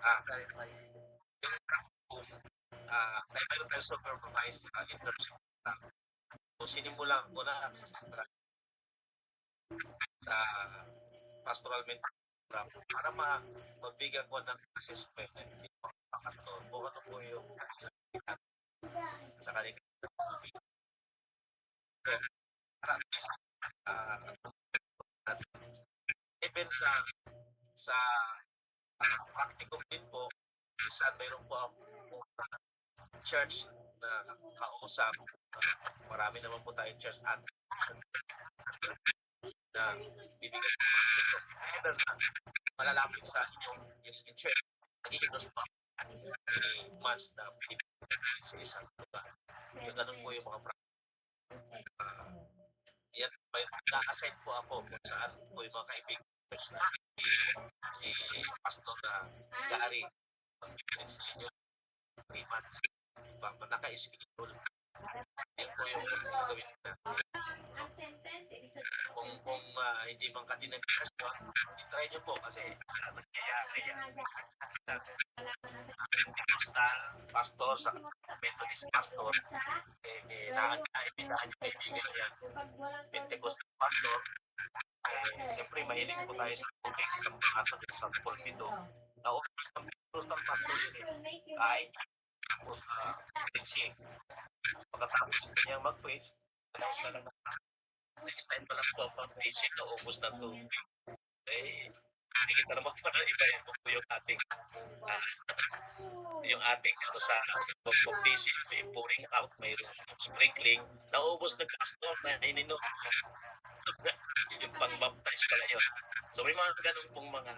yung room, meron tayong supervised internship staff. So, sinimulan ko na sa pastoral mentor program para mabigyan ko ng assessment na hindi makato kung ano po yung sa kanila. Para at least, even sa practicum din po, minsan mayroon po ako church na kausap. Marami naman po tayong church at na bibigyan ko ito. Either na malalapit sa inyong church, nag-i-endorse pa any months na pinipigyan sa isang lugar. Yung ganun po yung mga yan, may na-assign po ako kung saan po yung mga kaibigan si Pastor na Gary magbibigay sa inyo 3 months naka-schedule. Yan po yung gawin kung hindi man ka-denominasyon, i-try nyo po kasi nangyayari yan. Pentecostal pastor sa Methodist pastor, naimbitahan yung kaibigan niya. Pentecostal pastor, siyempre mahilig po tayo sa tubig sa mga sa pulpito. Naubos ng Pentecostal pastor yun kahit po sa preaching. Pagkatapos po niya mag-preach, announce na lang next time pa lang po ang preaching na ubos ng tubig. Hindi kita naman pa na iba po yung ating sa baptism, may pouring out, may sprinkling, naubos ng pastor na ininom. Yung pang-baptize pala yun. So may mga ganun pong mga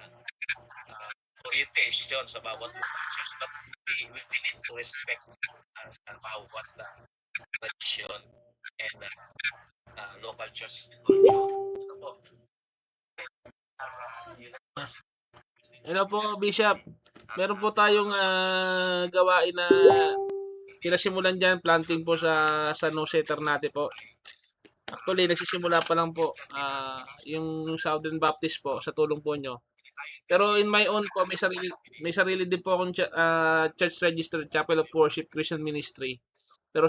orientation sa bawat church, but we need to respect bawat tradition and local church culture. Hello po, Bishop. Meron po tayong gawain na pinasimulan dyan, planting po sa San Jose Ternate po. Actually, nagsisimula pa lang po yung Southern Baptist po sa tulong po nyo. Pero in my own po, may sarili din po akong church registered Chapel of Worship Christian Ministry. Pero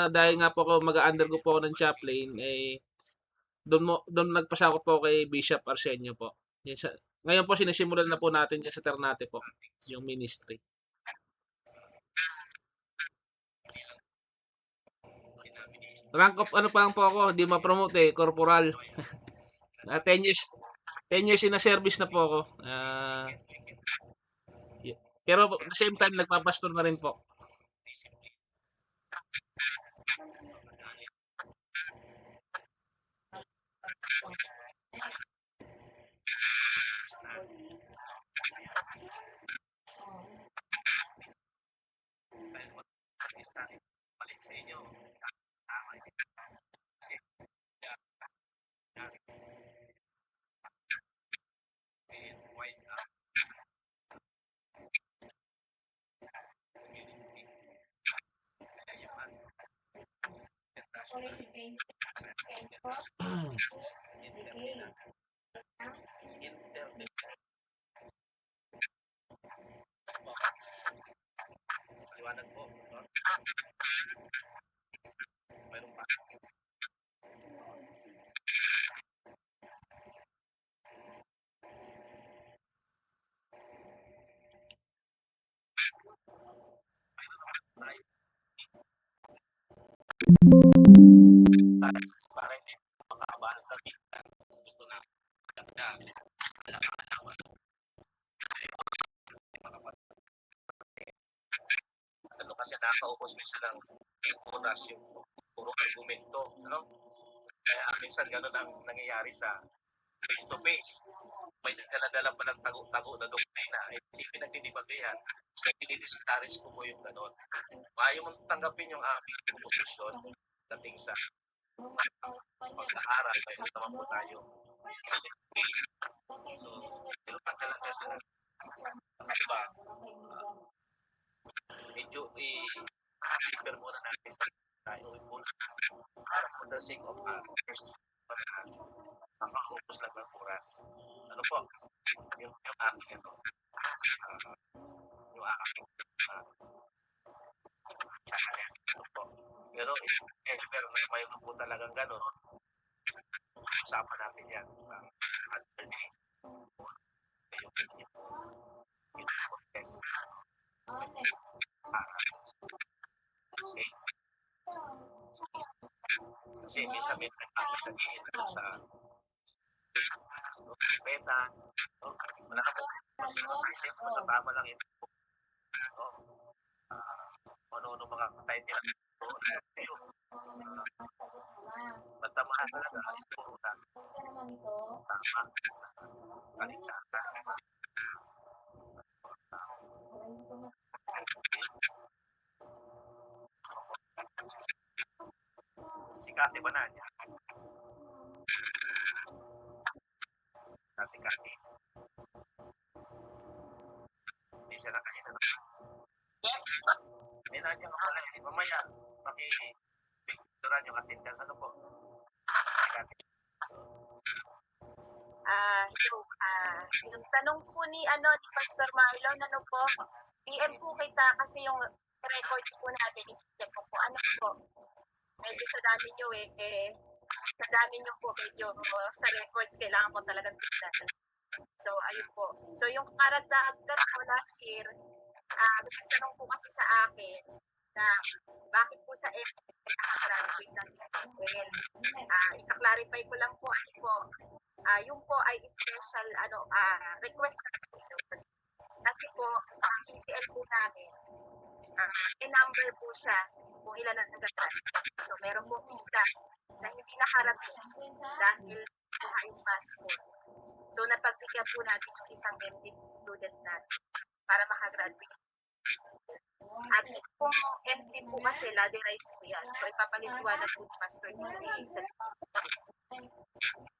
dahil nga po ako mag-undergo po ako ng chaplain, doon nagpasa ko po kay Bishop Arsenio po. Ngayon po sinisimulan na po natin yan sa Ternate po, yung ministry. Rank of ano pa lang po ako, hindi ma-promote corporal. 10 years in a service na po ako. Pero at the same time, nagpapastor na rin po. Balik sa inyo. Liwanag po. Mayroon pa. Para hindi makaabala sa kita. Gusto na ano kasi nakakaubos minsan ng oras yung puro argumento, ano? Kaya minsan ganun ang nangyayari sa face to face. May nagdala-dala pa ng tago-tago na doktrina, hindi pinagdidibatehan. So, dinidiscourage ko po yung ganun. Ayaw mong tanggapin yung aming proposisyon dating sa pag-aaral, may naman po tayo. So, ilupan talaga diba, medyo i-silver muna natin sa tayo for the sake of first nakakupos lang ng oras. Ano po? Yung aking Pero if ever na mayroon po talagang gano'n, usapan natin yan. Other day, yung contest. Okay? Kasi minsan nag-iingat sa beta. Wala ka po sa tama lang yun. Ano mga title yun. Basta mahalaga puro na tama. Kaligtasan. Si Kati ba na niya? Kati. Hindi siya na kanina. Yes. Hindi na niya pala. Mamaya, picturean yung attendance. Ano po? Kati. Yung tanong po ni Pastor Marlon, po, PM po kita kasi yung records po natin, i-check ko po. Ano po? Medyo sa dami nyo sa dami nyo po medyo sa records, kailangan po talaga tignan. So, ayun po. So, yung karagdagan po last year, tanong po kasi sa akin na bakit po sa graduate ng well, ika-clarify ko lang po yung po ay special request na kasi po ang PCL po namin number po siya kung ilan ang nag-graduate. So meron po isa na hindi nakarating dahil buha yung passport. So napagbigyan po natin yung isang MDP student natin para makagraduate. At kung MD po kasi laderize po yan. So ipapaliliwanag po ni Pastor Dini sa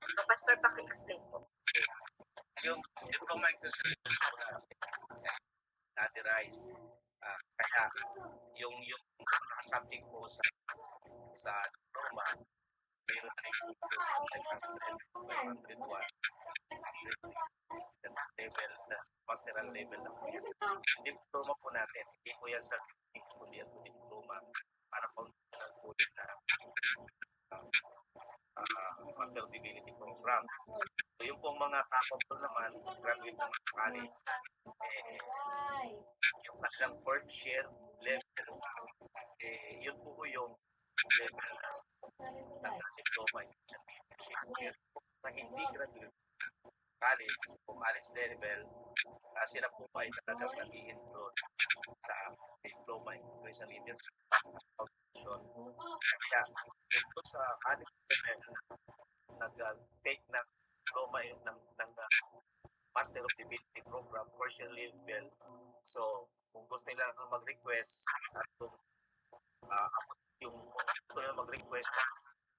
so, Pastor, paki-explain po. Yung comment ko sa rise. Kaya yung something po sa Roma, mayroon tayong 501 level, pastoral level na po yan. Yung diploma po natin, hindi po yan sa kundi yan po diploma para po po na Master Divinity Program. So yung pong mga capable naman, graduate ng college, yung kanilang fourth year level, yun po yung level ng diploma sa leadership. Na hindi graduate college o college level, sila po ay talagang nag-i-enroll sa diploma in sa leadership foundation. Kaya ito sa college level, nag-take ng diploma ng Master of Divinity Program, first year level. So, kung gusto nila mag-request at kung yung gusto nila mag-request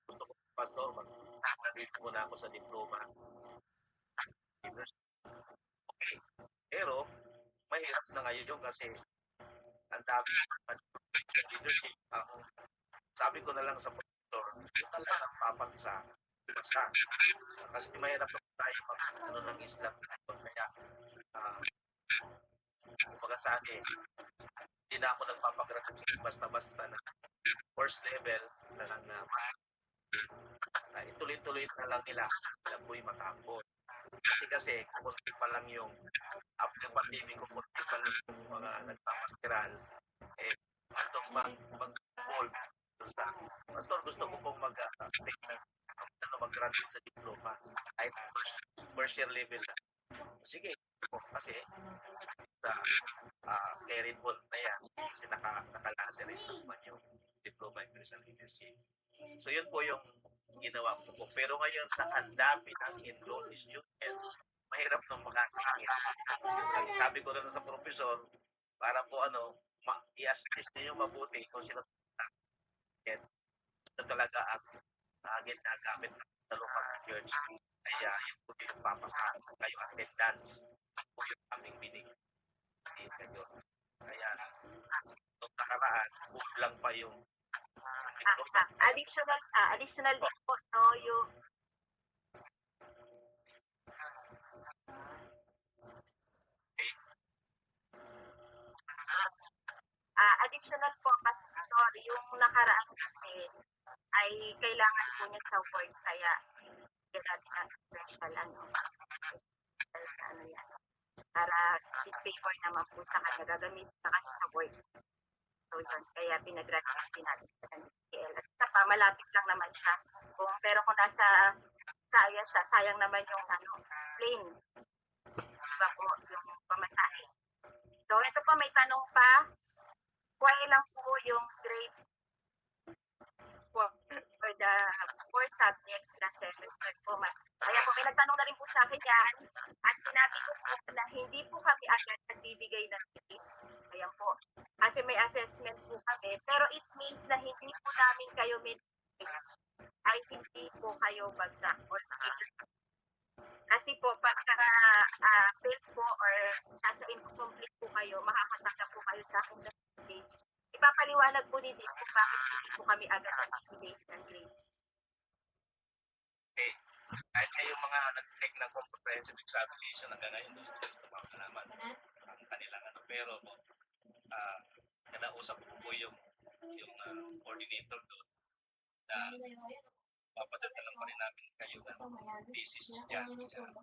gusto ko pastor, mag-read muna ako sa diploma. Okay. Pero, mahirap na ngayon kasi ang dami sa leadership. Sabi ko na lang sa pastor, yung talagang papagsa. Kasi mahirap na tayo ng Islam. Kaya, kumbaga sa akin, hindi na ako nagpapagraduate basta-basta na first level na lang na ituloy-tuloy na lang nila po'y matapos. Kasi kunti pa lang yung after pandemic kunti pa lang yung mga nagpapastiral itong mag-involve sa pastor, gusto ko pong mag-graduate sa diploma ay first year level na. Sige, kasi carried ball na yan kasi naka-lateris naman yung diploma in Christian leadership. So yun po yung ginawa ko po. Pero ngayon sa andami ng enrolled student, mahirap nang makasingit. Sabi ko rin sa professor, para po i-assist niyo mabuti kung sino talaga ang ginagamit ng local church. Kaya yun po yung papasahan kayo attendance po yung aming binigay. Kaya nung nakaraan, lang pa yung additional din po, no, yung additional po kasi yung nakaraan kasi ay kailangan po niya sa work, kaya natin ng special ano yan, para in favor naman po sa kanya, gagamitin na kasi sa work. So yun, kaya pinag-graduate din natin sa NDTL. At isa pa, malapit lang naman siya. Pero kung nasa saya siya, sayang naman yung plane. Diba po, yung pamasahe. So ito po, may tanong pa. Why lang po yung grade for the 4 subjects na semester po. Kaya po, may nagtanong na rin po sa akin yan. At sinabi ko po na hindi po kami agad nagbibigay ng grades. Ayan po. Kasi may assessment po kami. Pero it means na hindi po namin kayo ay hindi po kayo bagsak or kasi po, pagka fail po or nasa incomplete po kayo, makakatanggap po kayo sa aking message. Ipapaliwanag po ni Dave kung bakit hindi po kami agad nagbibigay ng grades. Okay. Kahit na yung mga nag-take ng comprehensive examination hanggang ngayon, gusto malaman ang kanilang pero kinausap ko po yung coordinator doon na papadala pa rin namin kayo ng thesis dyan. Frank,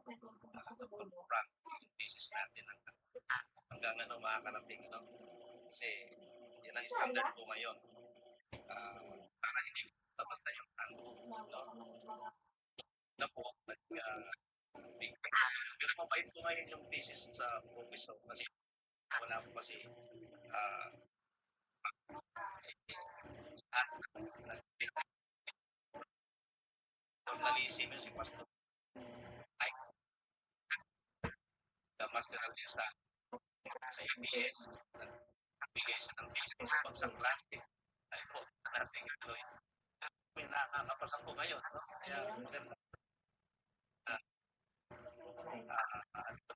yung thesis natin hanggang makakarating. Kasi yan ang standard po ngayon. Para hindi tapos na yung na po pero mabait po ngayon yung thesis sa professor kasi wala po kasi journalism si Pastor ay the master of sa ABS nagbigay siya ng thesis pag sa klase ay po natin ito may nakakapasa po ngayon kaya maganda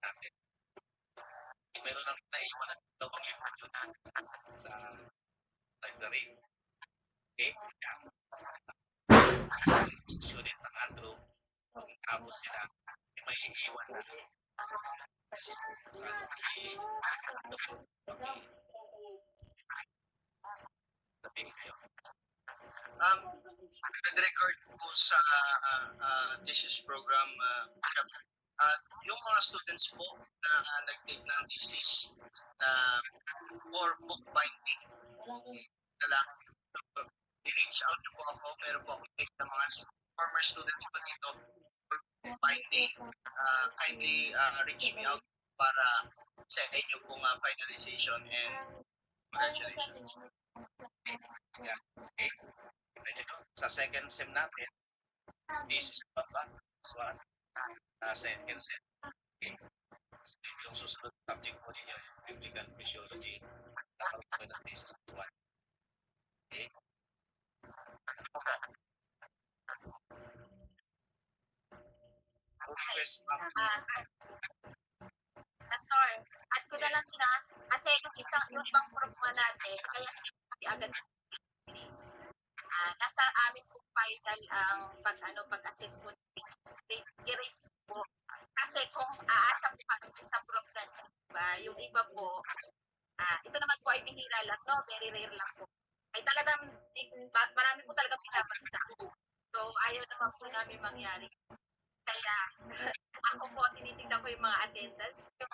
natin meron lang naiwan at dalawang yun sa library okay student ng Andrew tapos sila may iiwan na nag-record po sa thesis program yung mga students po na nag-take ng thesis na for book binding i-reach out po ako, meron po ako take ng mga former students po dito for book binding kindly reach me out para sa inyo pong finalization and congratulations. Okay. Sa second sem natin, this is ba? Second sem. Okay. Yung susunod subject po ninyo, biblical physiology, nakapagpapay ng thesis 1. Okay. Request Pastor, at ko na lang na, kasi yung ibang program natin, kaya hindi kami agad grades. Nasa amin po final ang pag-assess po ng grades po. Kasi kung aasa po kami sa program, diba, yung iba po, ito naman po ay bihira lang, no? Very rare lang po. Ay talagang, marami po talaga pinabagsak. So, ayaw naman po namin mangyari. Kaya, ako po, tinitignan ko yung mga attendance, yung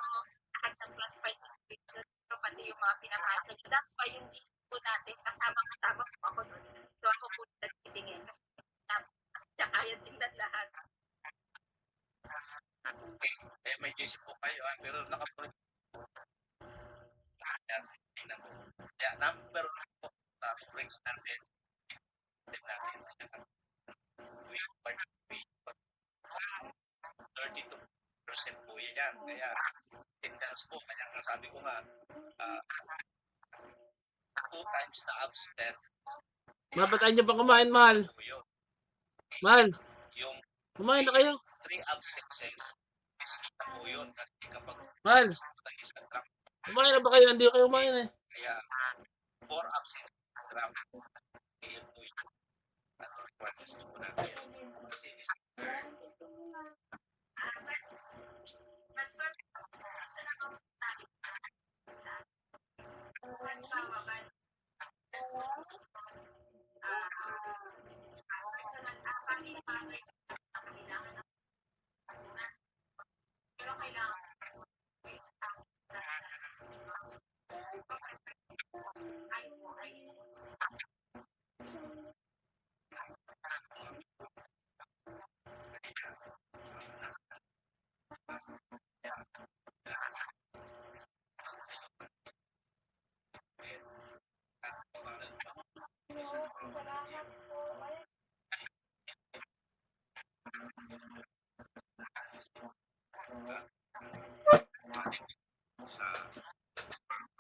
lahat ng class participation, pati yung mga pinapasa nyo. That's why yung GC po natin, kasama po ako doon. So, ako po nagtitingin. Kasi, kaya tingnan lahat. Okay. May GC po kayo, pero nakapunod. Kaya, number po sa brings natin, we participate 32% po yan. Kaya, attendance po, kaya nga sabi ko nga, 2 times the absent. Mapatay niyo pa kumain, mahal. Mahal, Yung kumain na kayo. 3 absences, iskita po yun. Kasi kapag Mahal, isang trap, kumain na ba kayo? Hindi kayo kumain eh. kaya 4 absences ang trap. Kaya po yun. Ano requirements po natin. Kasi Pastor,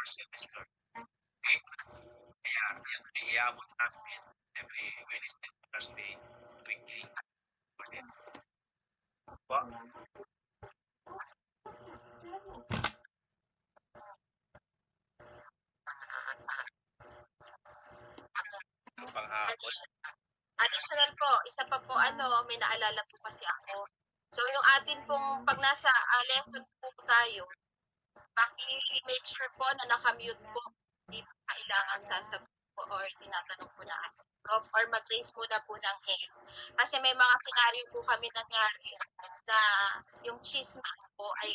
first semester. Okay? Kaya iabot namin every Wednesday, Thursday, weekly. Po, yung panghapon. Additional po, isa pa po may naalala po kasi ako. So yung atin pong pag nasa lesson po tayo, paki-make sure po na naka-mute po. Hindi po kailangan sasagot po or tinatanong po na or mag-raise muna po ng hand. Kasi may mga senaryo po kami nangyari na yung chismis po ay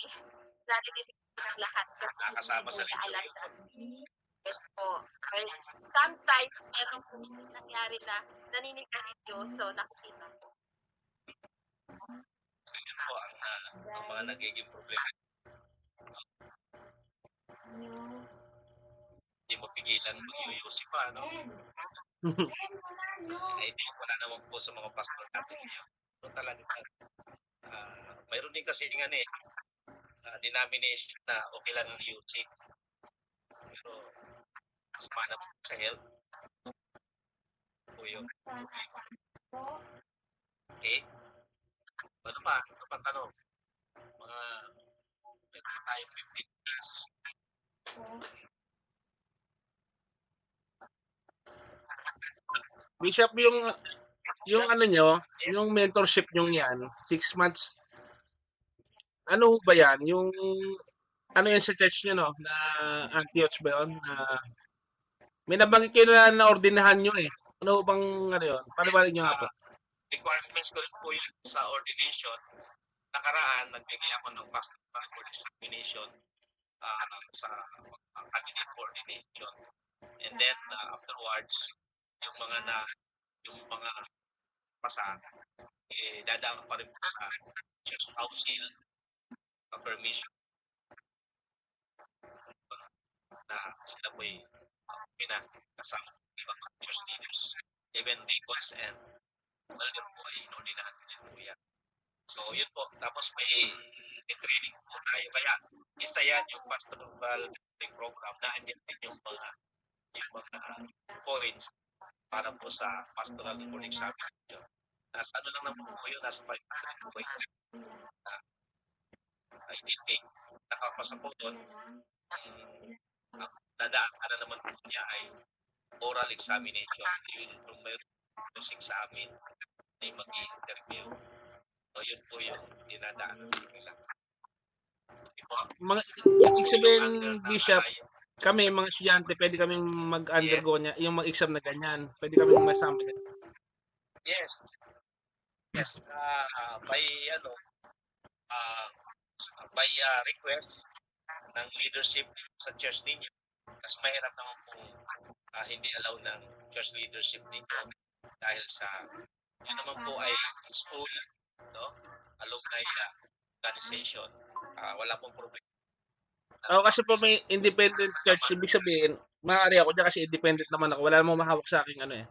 naririnig po ng lahat kasi Nakakasama sa hindi po leksyon naalala. yun. Yes po. Or sometimes, meron po nangyari na naninigarilyo, so nakikita po. So, yun po ang mga nagiging problema. Hindi mo pigilan mag-UUC pa, no? Eh, wala naman po sa mga pastor natin ngayon. So, talaga, mayroon din kasi nga denomination na okay lang ng UC. Pero, mas mana po sa health. Po yun. Okay? Ano pa? Ano pa tanong? Meron tayong 15 days. Bishop, yung ano nyo, yung mentorship nyo yan, 6 months, ano ba yan? Yung, ano yan sa church nyo, no? Na Antioch ba yun? May nabanggit kayo na naordinahan nyo eh. Ano bang, ano yun? Paliwanag nyo nga po. Requirements ko rin po yun sa ordination. Nakaraan, nagbigay ako ng pastoral examination sa candidate ordination. And then, afterwards, yung mga pasa, dadaan pa rin po sa church council permission na sila po'y pinakasama ng ibang church leaders. Even deacons and elder po ay inordinahan din po yan. So, yun po. Tapos may training po tayo. Kaya, isa yan yung pastoral training program na andyan din yung mga points para po sa pastoral board examination. Nasa ano lang naman po yun, nasa 500 points. I-take. Nakapasa po doon. Nadaan na naman po niya ay oral examination. Yun, kung mayroon po examin, ay mag-i-interview. So, yun po yung dinadaanan nila. Mga, ibig sabihin, Bishop, kami, mga estudyante, pwede kaming mag-undergo niya, yung mag-exam na ganyan. Pwede kaming masama niya. Yes. Yes. By request ng leadership sa church ninyo. Kasi mahirap naman kung hindi allow ng church leadership ninyo dahil sa yun naman po ay school, no? Alumni organization. Wala pong problema. Kasi po may independent church, ibig sabihin, maaari ako dyan kasi independent naman ako. Wala namang mahawak sa akin ano eh.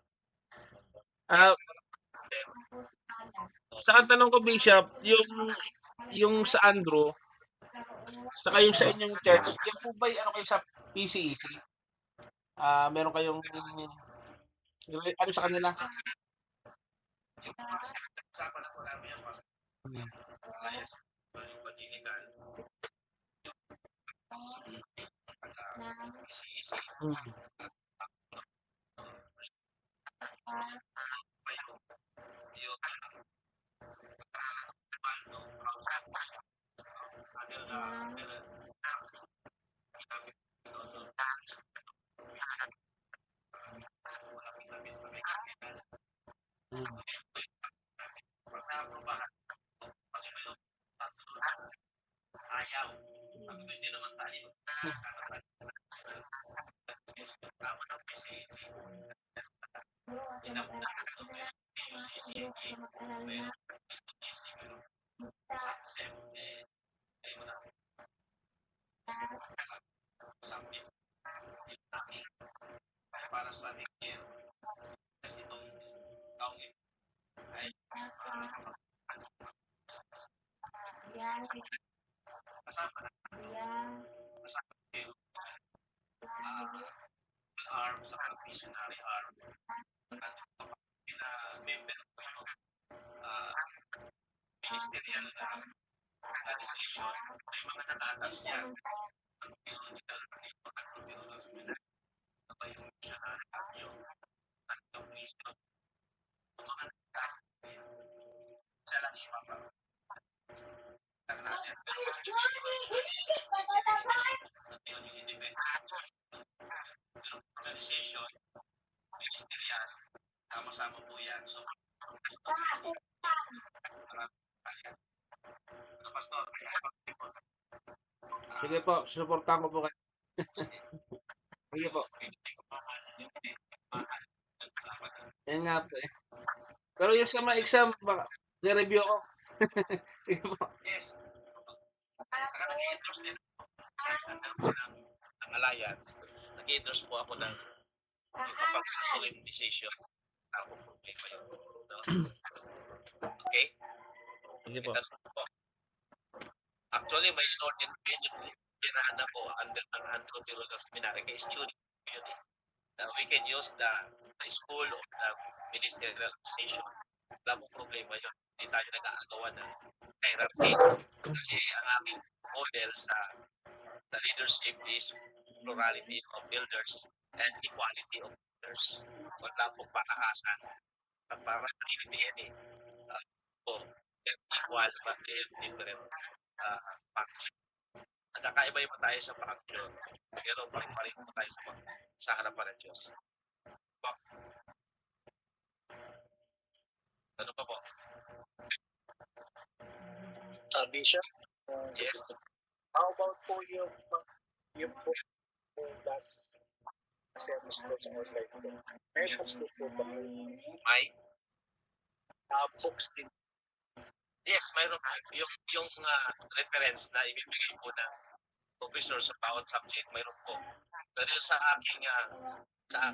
Sa tanong ko, Bishop, yung sa Andrew, saka yung sa inyong church, yung po ba ano kayo sa PCEC? Meron kayong ano sa kanila? Yung mga usapan na po namin yan, Alliance Evangelical, PCEC, ayaw. Hindi naman tayo. Tama na PCEC. Para sa ating kasi itong taong ito ay kasama na kasama kayo arm sa missionary arm. At na member ko yung ministerial na organization. May mga natatas yan. Ang theological dito at theological seminar. Aba yung missionary at yung wisdom. Yung mga natatas siya lang ipapagawa natin. Pero yung independent organization, ministerial, sama-sama po yan. So, Pastor, Sige po, susuportahan ko po kayo. Sige po. Yan nga po eh. Pero yung sa mga exam, baka i-review ko. Sige po. yes, nag-endorse din ako ng alliance. Nag-endorse po ako ng kapag sa solemn decision. Ako problema yun. No? Okay? Sige po. Itanong po. Actually, may tinahan ako under ng Anthropological Seminary kay student yun eh. We can use the school of the ministerial organization. Wala mong problema yun. Hindi tayo nag-aagawa ng hierarchy. Kasi ang aming model sa leadership is plurality of elders and equality of elders. Wala pong patakasan. At parang unity yan eh. Equal but different function. At nakaiba-iba tayo sa function. Pero paring-paring po tayo sa harapan ng Diyos. Ano pa po? Bishop, Yes. how about po yung book po last semester sa online ko? May books din po ba? May? Books din. Yes, mayroon po. Yung reference na ibibigay po ng professor sa bawat subject, mayroon po. Pero yung sa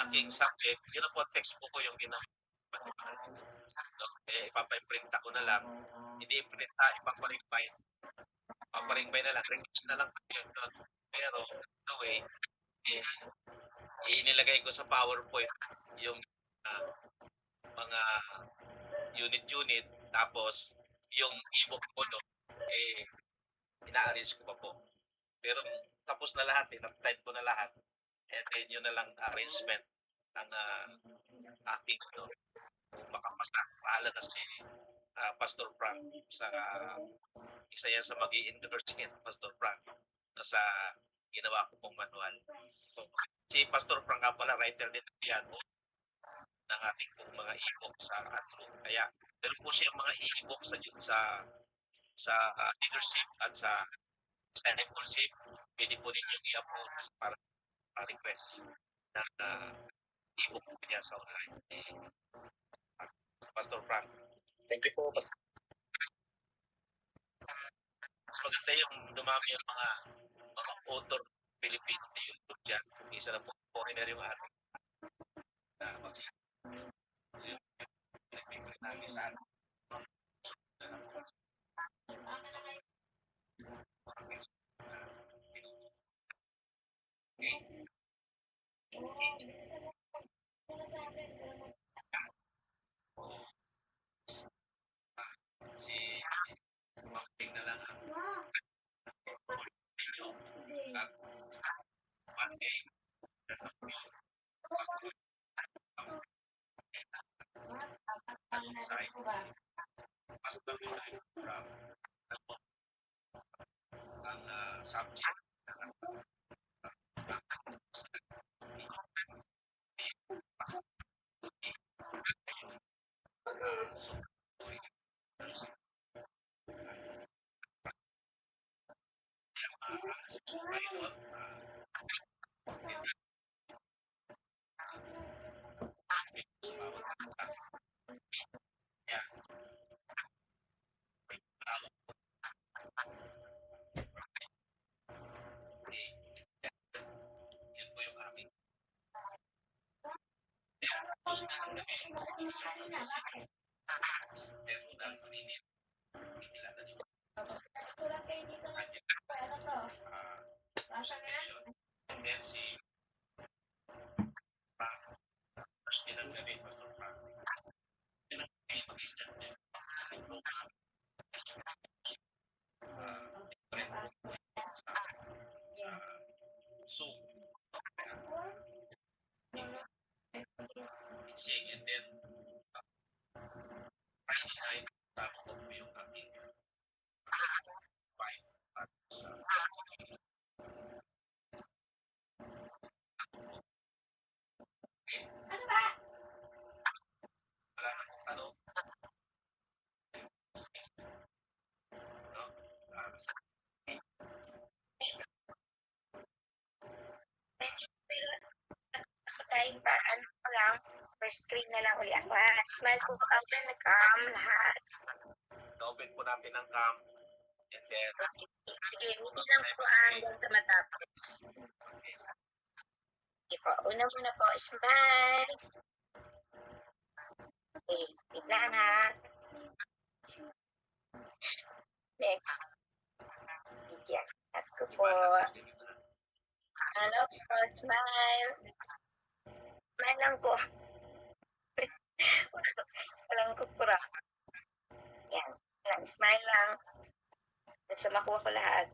aking subject, yun po textbook ko yung ginawa. So, ipapa-imprint ako na lang. Hindi imprint na, ipapa-ring-bind. Ipapa-ring-bind na lang. Request na lang yun. Pero, the way, inilagay ko sa PowerPoint yung mga unit, tapos yung e-book ko ina-arrange ko pa po. Pero tapos na lahat na-type ko na lahat. And then yun na lang arrangement ng aking kung makapasa. Pahala na si Pastor Frank sa isa yan sa mag-i-endorse niya, Pastor Frank, sa ginawa ko pong manual. So, si Pastor Frank nga pala, writer din yan ng ating pong mga e-book sa Andrew. Kaya, meron po siyang mga e-book sa leadership at sa discipleship. Pwede po ninyo i-upload para request ng e-book niya sa online. Pastor Frank. Thank you po. Mas maganda yung dumami yung mga author Pilipino na YouTube yan. Isa na po foreigner yung ating kasi yung Pilipino namin sa atin. Si Mamping na lang ang video at one day ang subject yun po yung aming tapos na lang pero dahil sa minit hindi lang na yung and then si First screen na lang uli ako. Smile po sa open na cam lahat. Na-open po natin ang cam. And then, Sige, hindi lang po hanggang sa matapos. Sige po, una muna po, smile. Okay, wait lang ha. Next. Bigyan. At ko po. Hello po, smile. Smile lang po. Walang kupura. Yan, smile lang. Gusto makuha ko lahat.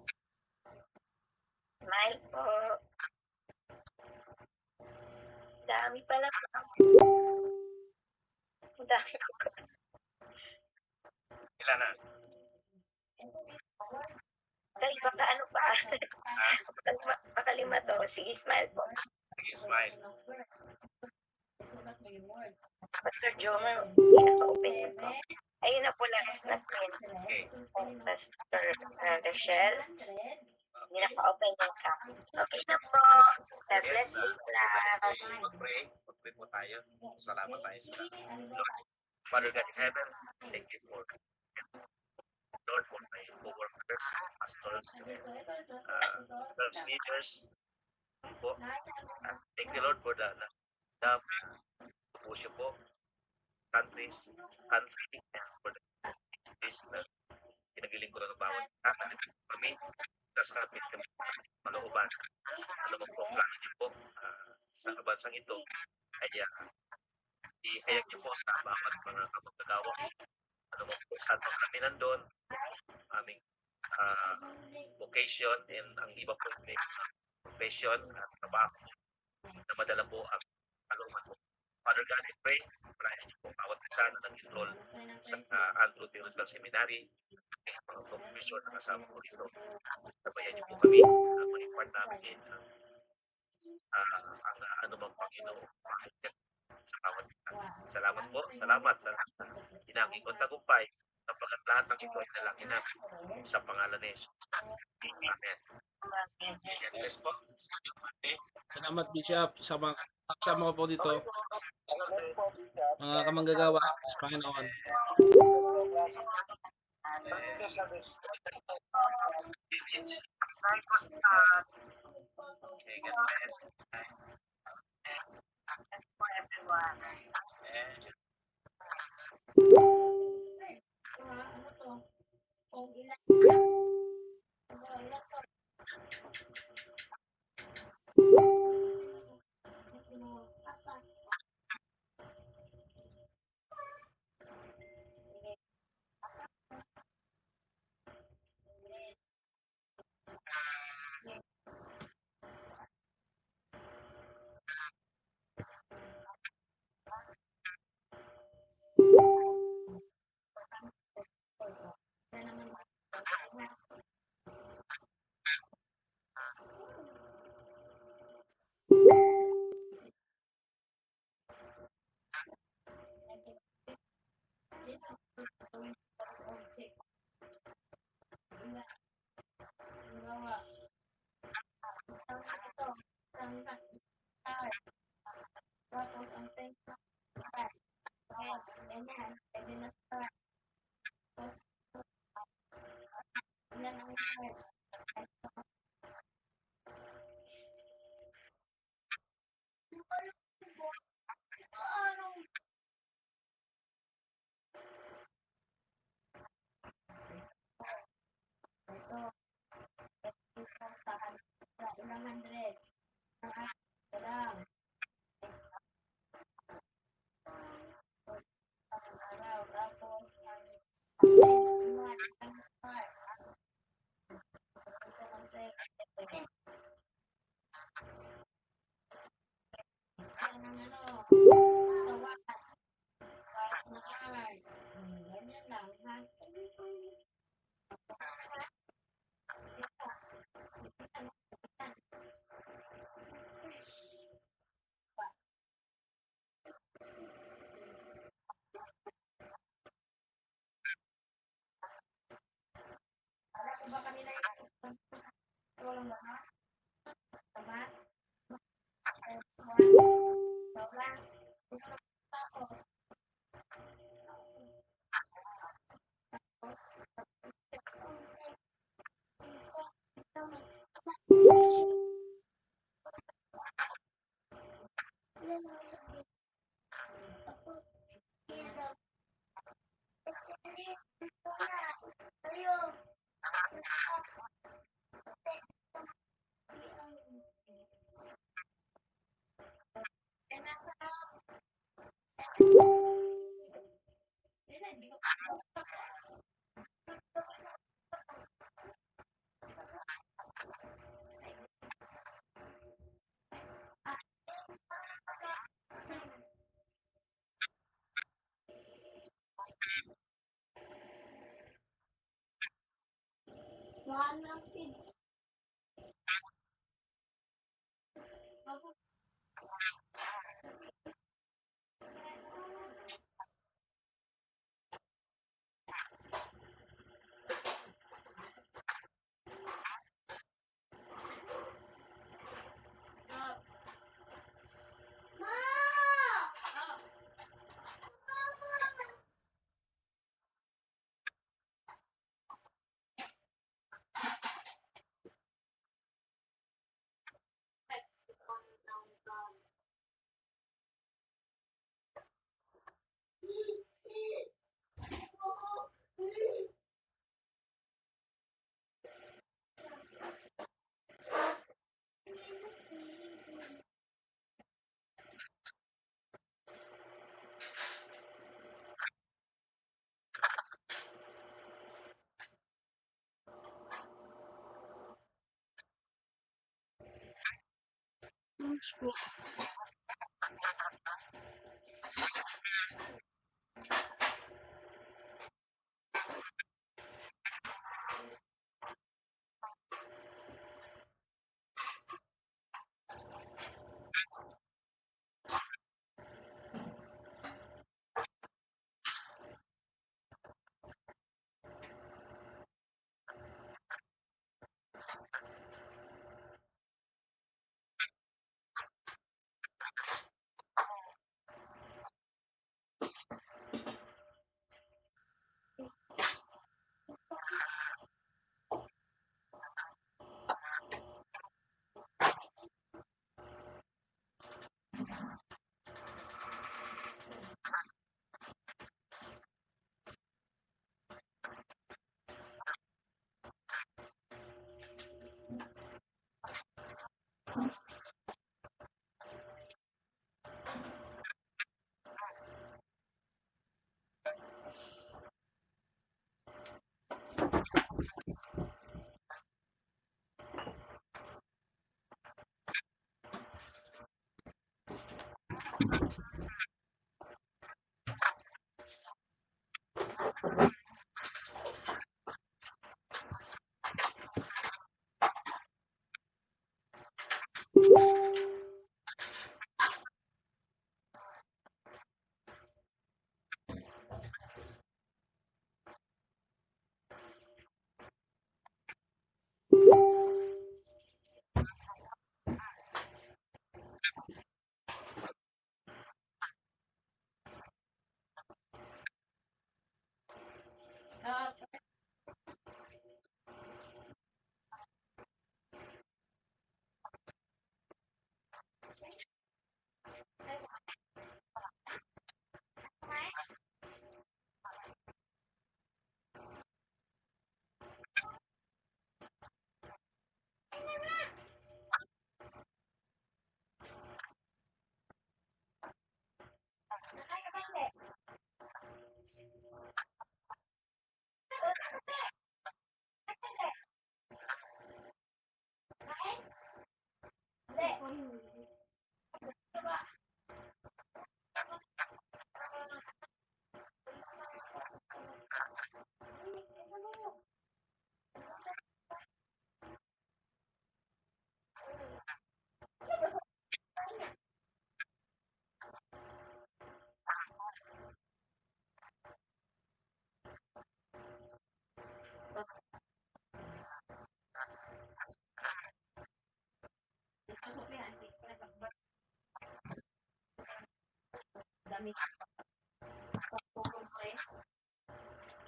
Smile po. Dami pala po. Dami po. ilan na? Dahil baka ano pa. Baka lima to. Sige, smile po. Sige, smile. Pastor Jomer, hindi naka-open yun po. Ayun na po last na pin. Okay. Pastor Rachel, hindi naka-open yung cam. Okay na po. God bless you sa lahat. Mag-pray. Mag-pray po tayo. Salamat tayo sa Lord. Father God in heaven, thank you for Lord, for my co-workers, pastors, church leaders. Po. Thank you, Lord, for the push po country, and for the this na kinagiling ko ng bawat kami kasapit kami malooban. Alam mo po ang plano niyo po sa kabansang ito. Kaya ihayag niyo po sa bawat mga kapagkagawa. Ano mo po sa atin kami nandun, aming vocation and ang iba po may profession at trabaho na madala po ang kalooban mo. Father God, I pray, parayan niyo po bawat isa na nag-enroll sa Andrew Theological Seminary, ang mga professor na kasama ko dito. Sabayan niyo po kami, mag-impart namin ang anumang Panginoon sa bawat isa. Salamat po, salamat sa inangin ko tagumpay sapagkat lahat ng ito ay nalangin namin sa pangalan ni Jesus. Amen. God bless po. Salamat, Bishop, sa mga kasama ko po dito. Bless po, Bishop. Mga kamanggagawa sa Panginoon. Bless na bless. Okay, God bless.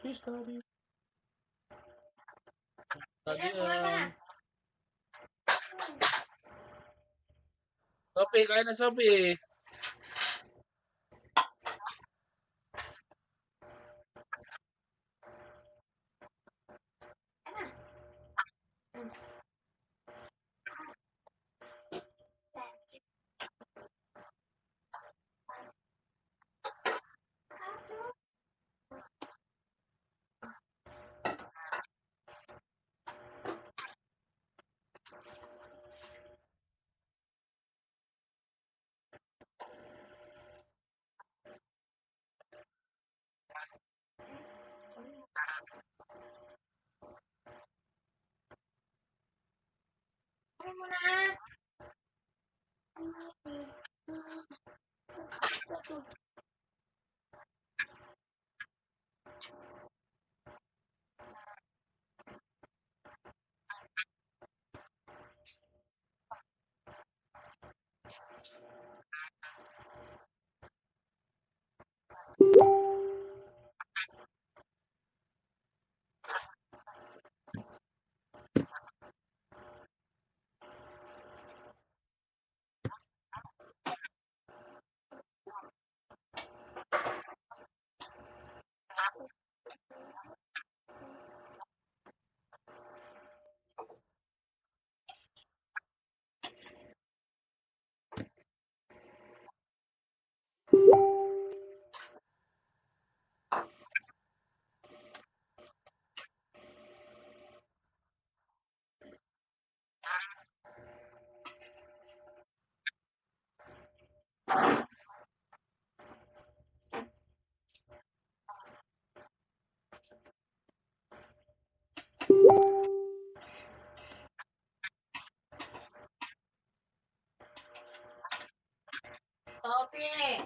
Please, study. Study yan. Sophie, kain na Sophie. Sophie!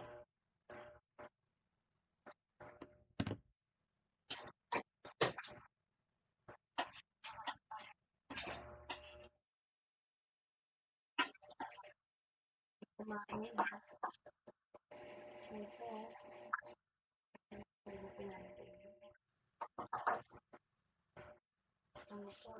Kumain na. Ito. Ano to?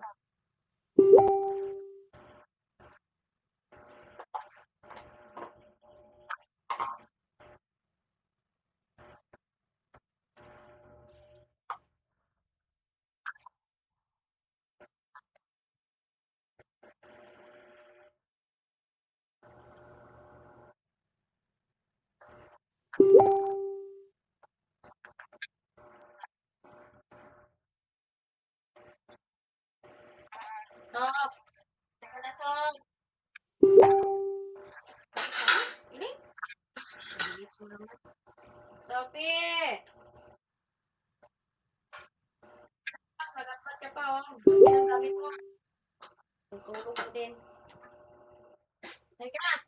Stop! Teka na, Sob! Ini? Bilis mo naman. Sophie! Nag-upload ka pa, oh. Yan ang gamit mo. Tutulog ko din. Teka na!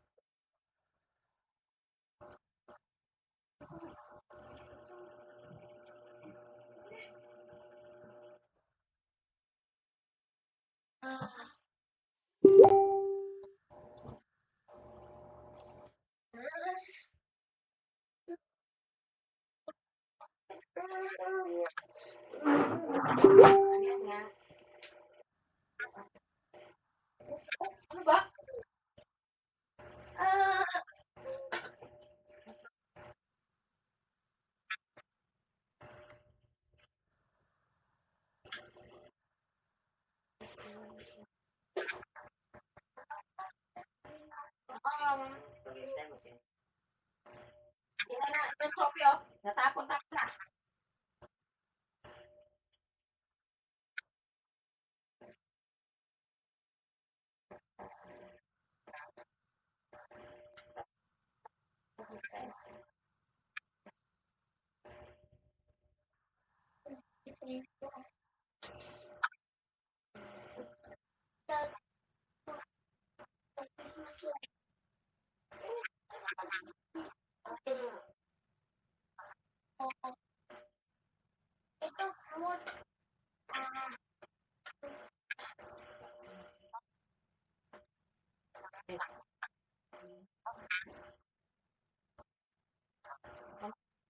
Ano yan nga? Ano ba? Producer mo siya. Yan na, itong Sophie, oh. Natapon-tapon na.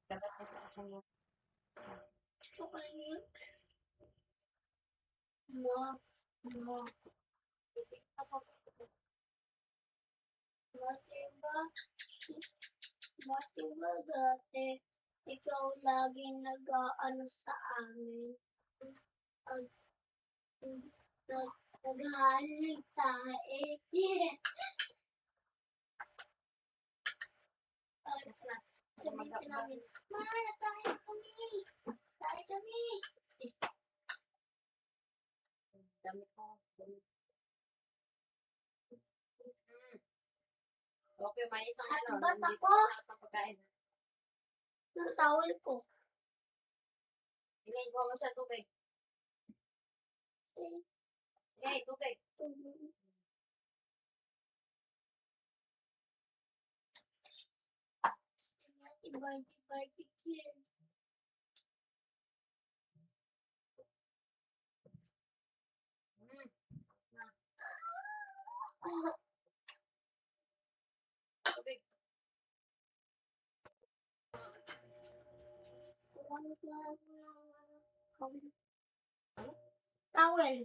Labas na sa akin mo. Diba dati, ikaw lagi nag-aano sa amin. Naghahalig tayo. Sabihin namin, Mara, tayo kami. Tayo kami. Damit ko. Okay, may isang ano. Ba't nandito ako? sa pagkain. Ang tawal ko. Ilay ko mo sa tubig. Okay, tubig. Barbecue. Tubig. Towel.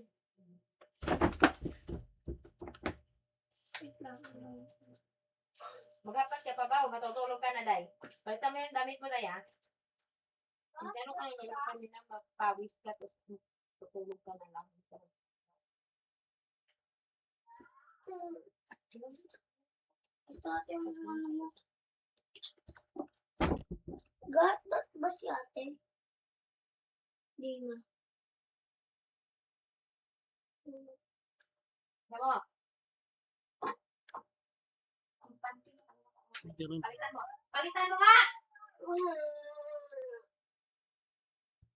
Magapas ka pa ba? O matutulog ka na, Day? Palitan mo yung damit mo, Day, ha? Hindi ano ka nila kami na magpawis ka, tapos tutulog ka na lang. Ito ate mo ano mo. Gat ba si ate? Di na. Ano? Ang panty. Palitan mo. Palitan mo nga!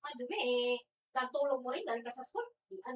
Madumi eh. Natulog mo rin, galing ka sa school.